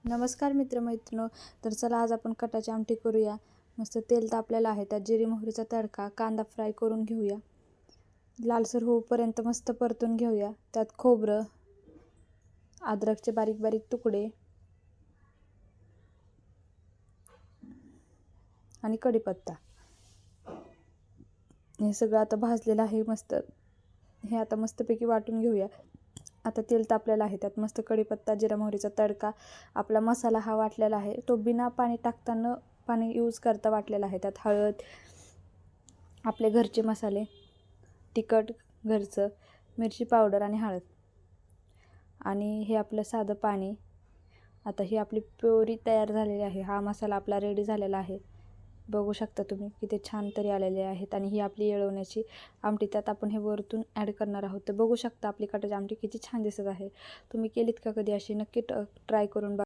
नमस्कार मित्रमैत्रिणो. तर चला आज आपण कटाची आमटी करूया. मस्त तेल तापलेलं आहे, त्यात जिरे मोहरीचा तडका, कांदा फ्राय करून घेऊया. लालसर होईपर्यंत मस्त परतून घेऊया. त्यात खोबरं, अद्रकचे बारीक बारीक तुकडे आणि कढीपत्ता हे सगळं आता भाजलेलं आहे. हे आता मस्तपैकी वाटून घेऊया. आता तेल तापलेलं आहे, त्यात मस्त कढीपत्ता, जिरा मोहरीचा तडका, आपला मसाला हा वाटलेला आहे. तो बिना पाणी टाकताना पाणी यूज करता वाटलेला आहे. त्यात हळद, आपले घरचे मसाले, तिखट घरचं, मिरची पावडर आणि हळद, आणि हे आपलं साधं पाणी. आता ही आपली प्युरी तयार झालेली आहे. हा मसाला आपला रेडी झालेला आहे. बघू शकता तुम्ही किती छान तरी आलेले आहेत. आणि ही आपली येळवण्याची आमटी, त्यात आपण हे वरतून ॲड करणार आहोत. तर बघू शकता आपली कटाची आमटी किती छान दिसत आहे. तुम्ही केलीत का कधी अशी? नक्की ट्राय करून बघा.